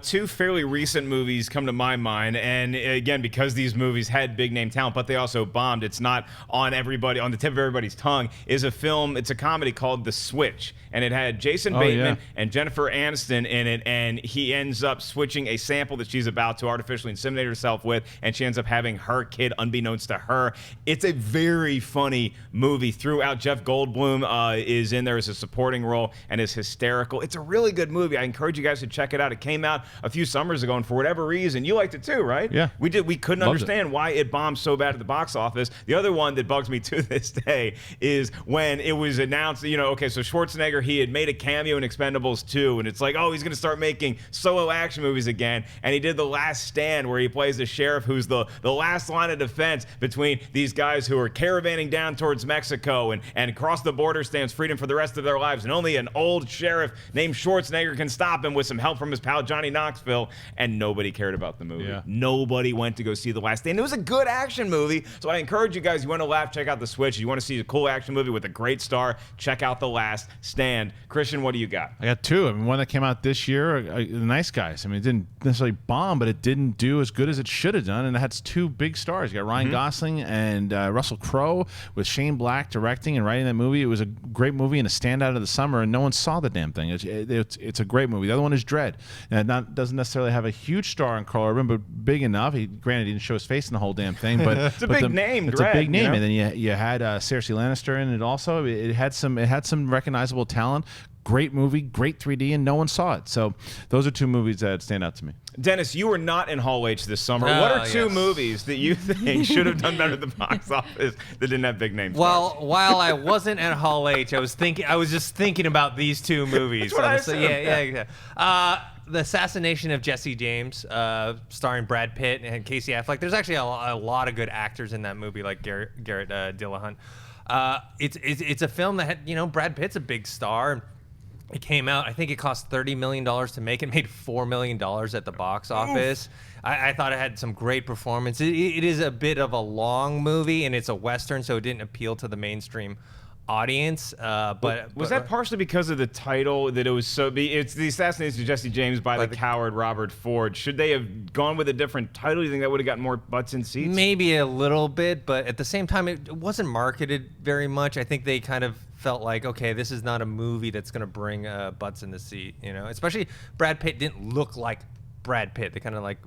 Two fairly recent movies come to my mind, and again, because these movies had big name talent, but they also bombed. It's not on the tip of everybody's tongue. Is a film. It's a comedy called The Switch, and it had Jason Bateman and Jennifer Aniston in it, and he ends up switching a sample that she's about to artificially inseminate herself with, and she ends up having her kid unbeknownst to her. It's a very funny movie throughout. Jeff Goldblum is in there as a supporting role and is hysterical. It's a really good movie. I encourage you guys to check it out. It came out a few summers ago, and for whatever reason, you liked it too, right? Yeah. We did. We couldn't understand why it bombed so bad at the box office. The other one that bugs me to this day is when it was announced, so Schwarzenegger, he had made a cameo in Expendables 2, and it's like, oh, he's going to start making solo action movies again. And he did The Last Stand, where he plays the sheriff who's the last line of defense between these guys who are caravanning down towards Mexico and across the border stands freedom for the rest of their lives. And only an old sheriff named Schwarzenegger can stop him with some help from his pal Johnny Knoxville. And nobody cared about the movie. Yeah. Nobody went to go see The Last Stand. It was a good action movie, so I encourage you guys, you want to laugh, check out The Switch. You want to see a cool action movie with a great star, check out The Last Stand. Kristian, what do you got? I got two. One that came out this year, The Nice Guys. It didn't necessarily bomb, but it didn't do as good as it should have done, and it had two big stars. You got Ryan Gosling and Russell Crowe, with Shane Black directing and writing that movie. It was a great movie and a standout of the summer, and no one saw the damn thing. It's a great movie. The other one is Dread, and it doesn't necessarily have a huge star in Carl Urban, but big enough. Granted, he didn't show his face in the whole damn thing, but it's a big name. It's Dread, a big name, and then you had Cersei Lannister in it also. It had some recognizable talent. Great movie, great 3D, and no one saw it. So those are two movies that stand out to me. Dennis, you were not in Hall H this summer. What are two movies that you think should have done better at the box office that didn't have big names? Well, while I wasn't at Hall H, I was just thinking about these two movies. That's what Yeah. The Assassination of Jesse James, starring Brad Pitt and Casey Affleck. There's actually a lot of good actors in that movie, like Garrett Dillahunt. It's a film that had, Brad Pitt's a big star. It came out, I think it cost $30 million to make. It made $4 million at the box office. I thought it had some great performance. It is a bit of a long movie, and it's a Western, so it didn't appeal to the mainstream audience. But was that partially because of the title, that it was it's The Assassination of Jesse James by the coward Robert Ford? Should they have gone with a different title? Do you think that would have gotten more butts in seats? Maybe a little bit, but at the same time, it wasn't marketed very much. I think they kind of felt like, okay, this is not a movie that's going to bring butts in the seat, Especially Brad Pitt didn't look like Brad Pitt. They kind of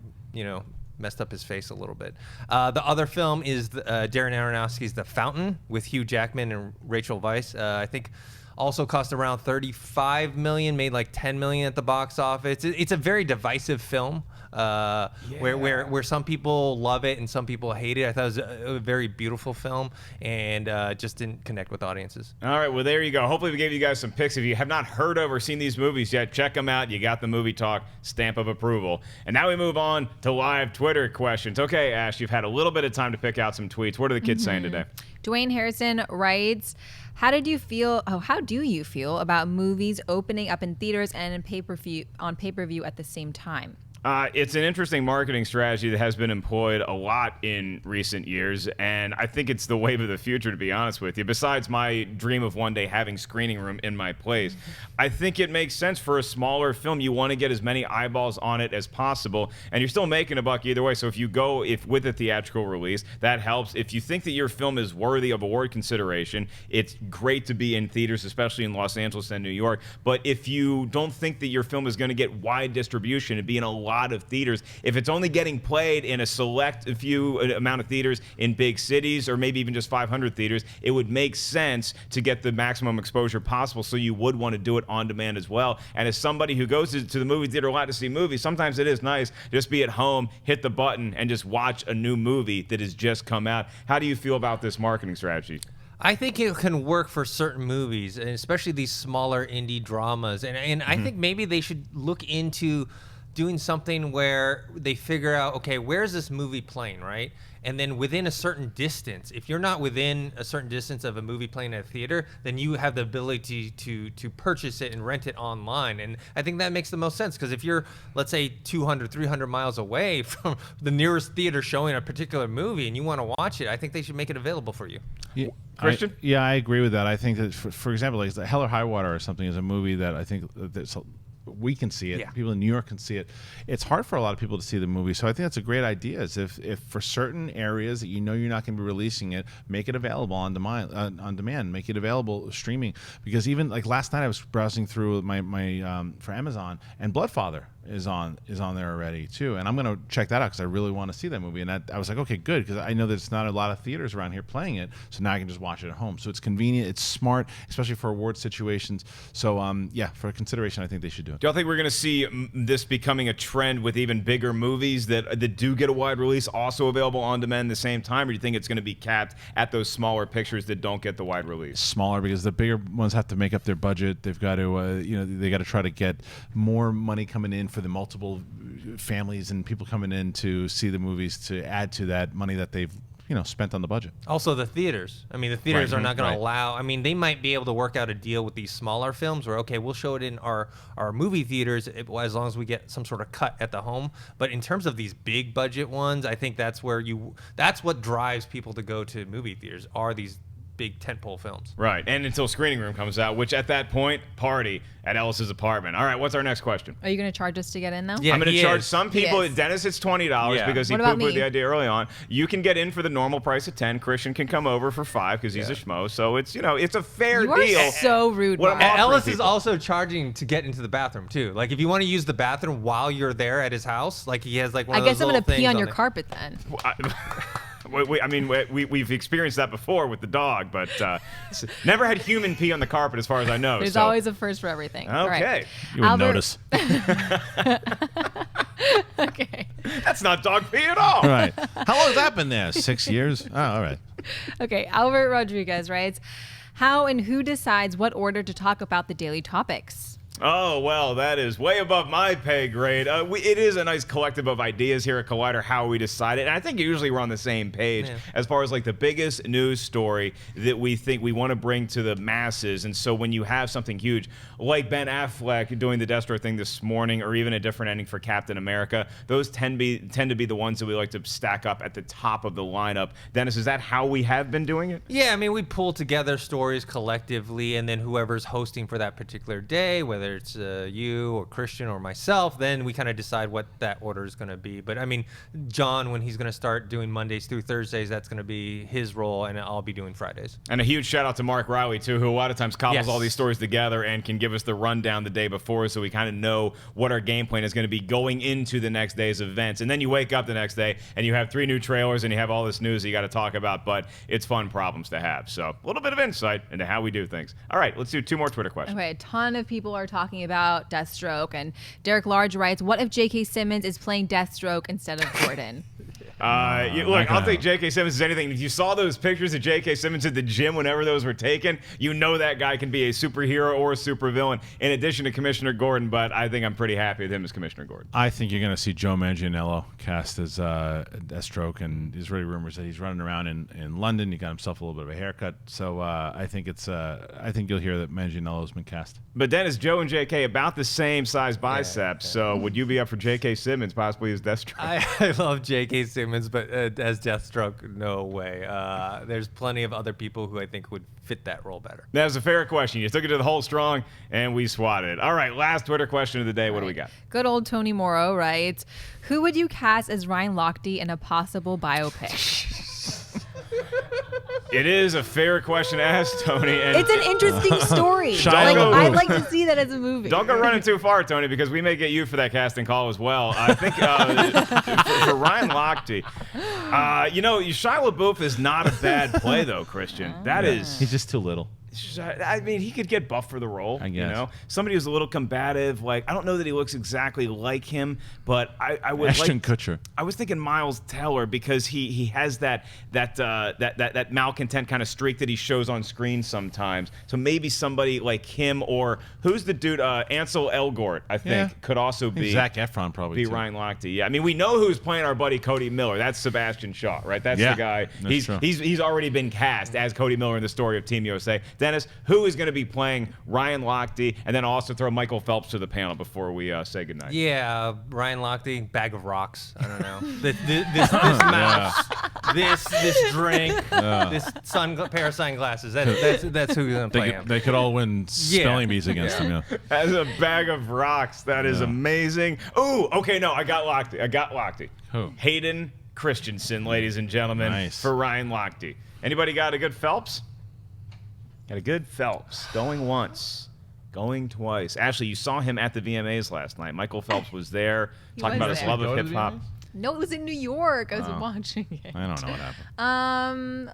messed up his face a little bit. The other film is Darren Aronofsky's The Fountain with Hugh Jackman and Rachel Weisz. I think also cost around $35 million, made like $10 million at the box office. It's a very divisive film. Where some people love it and some people hate it. I thought it was a very beautiful film and just didn't connect with audiences. All right, well, there you go. Hopefully we gave you guys some picks. If you have not heard of or seen these movies yet, check them out. You got the Movie Talk stamp of approval. And now we move on to live Twitter questions. Okay, Ash, you've had a little bit of time to pick out some tweets. What are the kids saying today? Dwayne Harrison writes, how do you feel about movies opening up in theaters and in pay-per-view at the same time? It's an interesting marketing strategy that has been employed a lot in recent years, and I think it's the wave of the future, to be honest with you. Besides my dream of one day having screening room in my place, I think it makes sense for a smaller film. You want to get as many eyeballs on it as possible, and you're still making a buck either way. So if you go with a theatrical release, that helps. If you think that your film is worthy of award consideration, it's great to be in theaters, especially in Los Angeles and New York. But if you don't think that your film is going to get wide distribution and be in a lot of theaters, if it's only getting played in a select few amount of theaters in big cities or maybe even just 500 theaters, it would make sense to get the maximum exposure possible. So you would want to do it on demand as well. And as somebody who goes to the movie theater a lot to see movies, sometimes it is nice just be at home, hit the button, and just watch a new movie that has just come out. How do you feel about this marketing strategy? I think it can work for certain movies, and especially these smaller indie dramas. And I think maybe they should look into doing something where they figure out, okay, where's this movie playing, right? And then within a certain distance, if you're not within a certain distance of a movie playing at a theater, then you have the ability to purchase it and rent it online. And I think that makes the most sense, because if you're, let's say, 200, 300 miles away from the nearest theater showing a particular movie and you want to watch it, I think they should make it available for you. Yeah. Kristian? I agree with that. I think that, for example, like Hell or High Water or something is a movie that I think that's we can see it. Yeah. People in New York can see it. It's hard for a lot of people to see the movie, so I think that's a great idea. Is if for certain areas that you know you're not going to be releasing it, make it available on demand. Make it available streaming. Because even like last night, I was browsing through my for Amazon, and Bloodfather is on there already too, and I'm going to check that out because I really want to see that movie. And I was like, okay, good, because I know there's not a lot of theaters around here playing it, so now I can just watch it at home. So it's convenient, it's smart, especially for award situations. So yeah, for consideration, I think they should do it. Do y'all think we're going to see this becoming a trend with even bigger movies that do get a wide release also available on demand at the same time, or do you think it's going to be capped at those smaller pictures that don't get the wide release? Smaller, because the bigger ones have to make up their budget. They've got to, they got to try to get more money coming in for the multiple families and people coming in to see the movies to add to that money that they've spent on the budget. Also the theaters. I mean, the theaters Right. are not going Right. to allow. I mean, they might be able to work out a deal with these smaller films where, okay, we'll show it in our movie theaters as long as we get some sort of cut at the home. But in terms of these big budget ones, I think that's what drives people to go to movie theaters, are these big tentpole films. Right, and until Screening Room comes out, which at that point, party at Ellis's apartment. All right, what's our next question? Are you going to charge us to get in though? Yeah. I'm going to he charge is. some people. He is. Dennis, it's $20 Yeah. because he What about poo-pooed the me? idea early on. You can get in for the normal price of $10. Kristian can come over for $5 because he's a schmo. So it's it's a fair You are deal. so rude, What I'm Mark. offering Ellis is people. also charging to get into the bathroom too. Like if you want to use the bathroom while you're there at his house, like he has like one I of guess those I'm little going to pee things on your there. carpet then. We've experienced that before with the dog, but never had human pee on the carpet as far as I know. There's so. always a first for everything. All right. Okay. You wouldn't Albert- notice. Okay. That's not dog pee at all. All right. How long has that been there? 6 years? Oh, all right. Okay. Albert Rodriguez writes, how and who decides what order to talk about the daily topics? Oh, well, that is way above my pay grade. It is a nice collective of ideas here at Collider, how we decide it. And I think usually we're on the same page as far as like the biggest news story that we think we want to bring to the masses. And so when you have something huge like Ben Affleck doing the Deathstroke thing this morning, or even a different ending for Captain America, those tend to be the ones that we like to stack up at the top of the lineup. Dennis, is that how we have been doing it? Yeah, I mean, we pull together stories collectively, and then whoever's hosting for that particular day, whether whether it's you or Kristian or myself, then we kind of decide what that order is going to be. But I mean, John, when he's going to start doing Mondays through Thursdays, that's going to be his role, and I'll be doing Fridays. And a huge shout out to Mark Riley, too, who a lot of times cobbles all these stories together and can give us the rundown the day before, so we kind of know what our game plan is going to be going into the next day's events. And then you wake up the next day and you have 3 new trailers and you have all this news that you got to talk about, but it's fun problems to have. So a little bit of insight into how we do things. All right, let's do 2 more Twitter questions. Okay, a ton of people are talking about Deathstroke, and Derek Large writes, what if J.K. Simmons is playing Deathstroke instead of Gordon? Look, I'll take J.K. Simmons as anything. If you saw those pictures of J.K. Simmons at the gym whenever those were taken, you know that guy can be a superhero or a supervillain in addition to Commissioner Gordon, but I think I'm pretty happy with him as Commissioner Gordon. I think you're going to see Joe Manganiello cast as Deathstroke, and there's already rumors that he's running around in London. He got himself a little bit of a haircut, so I think you'll hear that Manganiello's been cast. But then is Joe and J.K. about the same size biceps, so would you be up for J.K. Simmons possibly as Deathstroke? I love J.K. Simmons, but as Deathstroke, no way. There's plenty of other people who I think would fit that role better. That was a fair question. You took it to the whole strong, and we swatted it. All right, last Twitter question of the day. What do we got? Good old Tony Morrow writes, who would you cast as Ryan Lochte in a possible biopic? It is a fair question to ask, Tony. And it's an interesting story. I'd like to see that as a movie. Don't go running too far, Tony, because we may get you for that casting call as well. I think for Ryan Lochte, Shia LaBeouf is not a bad play, though, Kristian. That is... He's just too little. I mean, he could get buff for the role. I guess. You know, somebody who's a little combative. Like, I don't know that he looks exactly like him, but I would Ashton Kutcher. I was thinking Miles Teller because he has that malcontent kind of streak that he shows on screen sometimes. So maybe somebody like him, or who's the dude? Ansel Elgort, I think, could also be. Zac Efron probably be too. Ryan Lochte. Yeah, I mean, we know who's playing our buddy Cody Miller. That's Sebastian Shaw, right? That's the guy. He's already been cast as Cody Miller in the story of Team USA. Dennis, who is going to be playing Ryan Lochte? And then I'll also throw Michael Phelps to the panel before we say goodnight. Yeah, Ryan Lochte, bag of rocks. I don't know. this mouse, this drink, this pair of sunglasses. That's who's going to play him. They could all win spelling bees against him. Yeah. As a bag of rocks. That is amazing. Ooh, okay, no, I got Lochte. Who? Hayden Christensen, ladies and gentlemen, for Ryan Lochte. Anybody got a good Phelps? Got a good Phelps. Going once, going twice. Ashley, you saw him at the VMAs last night. Michael Phelps was there, talking about his love of hip hop. No, it was in New York. I was watching it. I don't know what happened.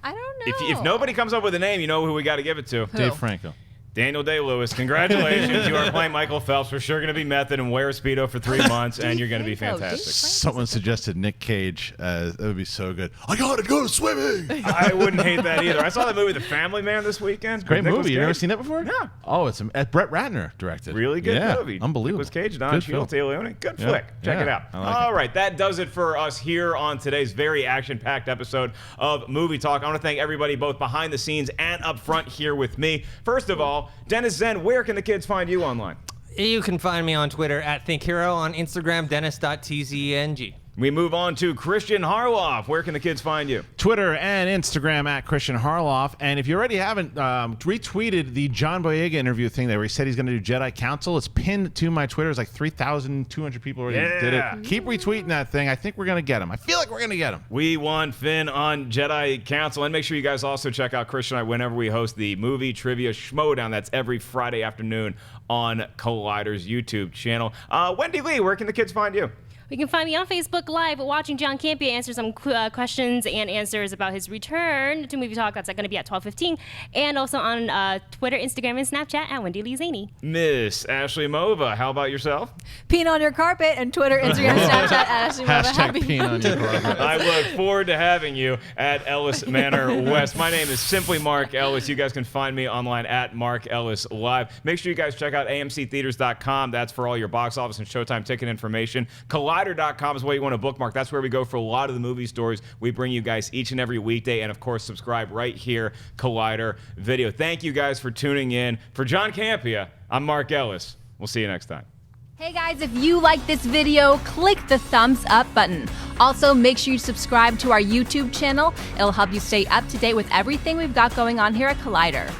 I don't know. If nobody comes up with a name, you know who we got to give it to. Who? Dave Franco. Daniel Day-Lewis, congratulations. You are playing Michael Phelps. We're sure going to be method and wear a Speedo for 3 months, and you're going to be fantastic. Someone suggested Nick Cage. That would be so good. I got to go swimming. I wouldn't hate that either. I saw that movie, The Family Man, this weekend. Great movie. You never seen it before? Yeah. Oh, it's Brett Ratner directed. Really good movie. Unbelievable. Nicolas Cage, Don Cheadle. Good flick. Check it out. All right, that does it for us here on today's very action-packed episode of Movie Talk. I want to thank everybody both behind the scenes and up front here with me. First of all, Dennis Tzeng, where can the kids find you online? You can find me on Twitter at ThinkHero, on Instagram, dennis.tzeng. We move on to Kristian Harloff. Where can the kids find you? Twitter and Instagram at Kristian Harloff. And if you already haven't retweeted the John Boyega interview thing there where he said he's going to do Jedi Council, it's pinned to my Twitter. It's like 3,200 people already did it. Keep retweeting that thing. I think we're going to get him. I feel like we're going to get him. We want Finn on Jedi Council. And make sure you guys also check out Kristian and I whenever we host the Movie Trivia Schmodown. That's every Friday afternoon on Collider's YouTube channel. Wendy Lee, where can the kids find you? You can find me on Facebook Live watching John Campea answer some questions and answers about his return to Movie Talk. That's going to be at 12:15. And also on Twitter, Instagram, and Snapchat at Wendy Lee Zaney. Miss Ashley Mova, how about yourself? Peeing on your carpet and Twitter, Instagram, Snapchat at Ashley Mova. Hashtag peeing on your carpet. I look forward to having you at Ellis Manor West. My name is simply Mark Ellis. You guys can find me online at Mark Ellis Live. Make sure you guys check out AMCtheatres.com. That's for all your box office and Showtime ticket information. Collider.com is where you want to bookmark. That's where we go for a lot of the movie stories we bring you guys each and every weekday. And, of course, subscribe right here, Collider Video. Thank you guys for tuning in. For John Campea, I'm Mark Ellis. We'll see you next time. Hey guys, if you like this video, click the thumbs up button. Also, make sure you subscribe to our YouTube channel. It'll help you stay up to date with everything we've got going on here at Collider.